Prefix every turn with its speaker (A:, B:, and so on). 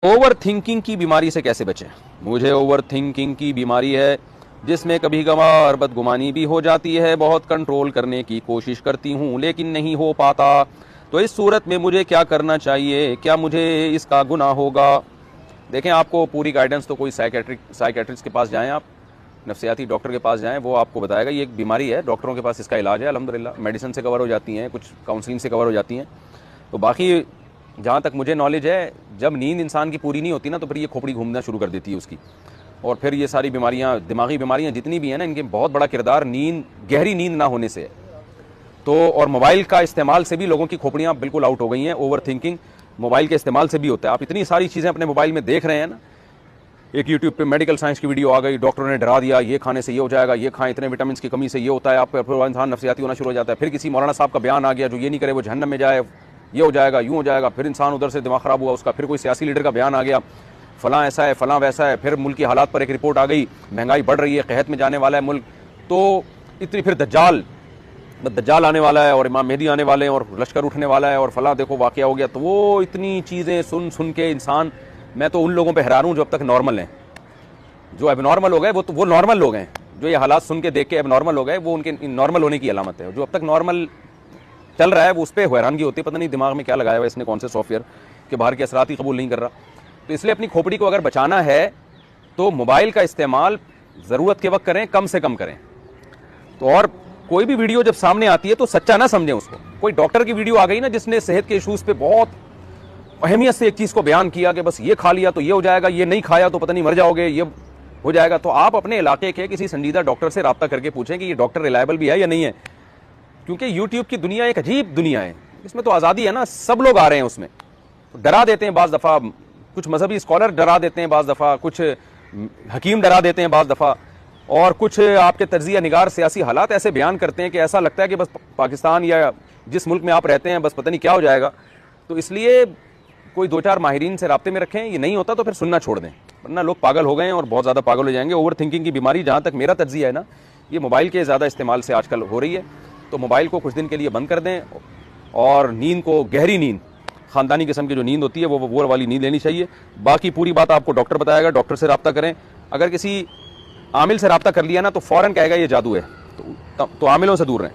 A: Over thinking की बीमारी से कैसे बचें। मुझे ओवर थिंकिंग की बीमारी है जिसमें कभी कभार बदगुमानी भी हो जाती है। बहुत कंट्रोल करने की कोशिश करती हूँ लेकिन नहीं हो पाता। तो इस सूरत में मुझे क्या करना चाहिए, क्या मुझे इसका गुनाह होगा? देखें, आपको पूरी गाइडेंस तो कोई साइकेट्रिस्ट के पास जाएं, आप नफ्सियाती डॉक्टर के पास जाएं, वो आपको बताएगा ये एक बीमारी है, डॉक्टरों के पास इसका इलाज है। अल्हम्दुलिल्लाह मेडिसिन से कवर हो जाती हैं, कुछ काउंसलिंग से कवर हो जाती हैं। तो बाकी जहाँ तक मुझे नॉलेज है, जब नींद इंसान की पूरी नहीं होती ना, तो फिर ये खोपड़ी घूमना शुरू कर देती है उसकी, और फिर ये सारी बीमारियाँ, दिमागी बीमारियाँ जितनी भी हैं ना, इनके बहुत बड़ा किरदार नींद, गहरी नींद ना होने से है। तो और मोबाइल का इस्तेमाल से भी लोगों की खोपड़ियाँ बिल्कुल आउट हो गई हैं। ओवर थिंकिंग मोबाइल के इस्तेमाल से भी होता है। आप इतनी सारी चीज़ें अपने मोबाइल में देख रहे हैं ना, एक यूट्यूब पे मेडिकल साइंस की वीडियो आ गई, डॉक्टरों ने डरा दिया, ये खाने से ये हो जाएगा, ये खाएं, इतने विटामिन की कमी से ये होता है, आप फिर इंसान नफ्सियाती होना शुरू हो जाता है। फिर किसी मौलाना साहब का बयान आ गया, जो ये नहीं करे वो जहन्नम में जाए, ये हो जाएगा, यूँ हो जाएगा। फिर इंसान उधर से दिमाग ख़राब हुआ उसका। फिर कोई सियासी लीडर का बयान आ गया, फलां ऐसा है, फलां वैसा है। फिर मुल्क की हालात पर एक रिपोर्ट आ गई, महंगाई बढ़ रही है, कहत में जाने वाला है मुल्क। तो इतनी फिर दज्जाल आने वाला है, और इमाम मेहदी आने वाले हैं, और लश्कर उठने वाला है, और फलां देखो वाक़या हो गया। तो वो इतनी चीज़ें सुन सुन के इंसान, मैं तो उन लोगों पर हैरान हूँ जो अब तक नॉर्मल हैं। जो एबनॉर्मल हो गए वो नॉर्मल लोग हैं। जो ये हालात सुन के देख के एबनॉर्मल हो गए, वो उनके नॉर्मल होने की अलामत है। जो अब तक नॉर्मल चल रहा है वो उस पर हैरानगी होती है, पता नहीं दिमाग में क्या लगाया हुआ इसने, कौन से सॉफ्टवेयर के बाहर के असरात ही कबूल नहीं कर रहा। तो इसलिए अपनी खोपड़ी को अगर बचाना है तो मोबाइल का इस्तेमाल ज़रूरत के वक्त करें, कम से कम करें। तो और कोई भी वीडियो जब सामने आती है तो सच्चा ना समझें उसको। कोई डॉक्टर की वीडियो आ गई ना जिसने सेहत के इशूज़ पे बहुत अहमियत से एक चीज़ को बयान किया कि बस ये खा लिया तो ये हो जाएगा, ये नहीं खाया तो पता नहीं मर जाओगे, ये हो जाएगा, तो आप अपने इलाके के किसी संजीदा डॉक्टर से रब्ता करके पूछें कि ये डॉक्टर रिलायबल भी है या नहीं है। क्योंकि यूट्यूब की दुनिया एक अजीब दुनिया है, इसमें तो आज़ादी है ना, सब लोग आ रहे हैं उसमें। तो डरा देते हैं बाज़ दफ़ा, कुछ मजहबी स्कॉलर डरा देते हैं बाज़ दफ़ा, कुछ हकीम डरा देते हैं बाज़ दफ़ा, और कुछ आपके तर्जिया निगार सियासी हालात ऐसे बयान करते हैं कि ऐसा लगता है कि बस पाकिस्तान या जिस मुल्क में आप रहते हैं बस पता नहीं क्या हो जाएगा। तो इसलिए कोई दो चार माहिरीन से राब्ते में रखें, ये नहीं होता तो फिर सुनना छोड़ दें, वरना लोग पागल हो गए हैं और बहुत ज़्यादा पागल हो जाएंगे। ओवर थिंकिंग की बीमारी, जहाँ तक मेरा तज्जिया है ना, ये मोबाइल के ज़्यादा इस्तेमाल से आजकल हो रही है। तो मोबाइल को कुछ दिन के लिए बंद कर दें, और नींद को, गहरी नींद, ख़ानदानी किस्म की जो नींद होती है वो वाली नींद लेनी चाहिए। बाकी पूरी बात आपको डॉक्टर बताएगा, डॉक्टर से रब्ता करें। अगर किसी आमिल से रब्ता कर लिया ना तो फ़ौरन कहेगा ये जादू है, तो आमिलों से दूर रहें।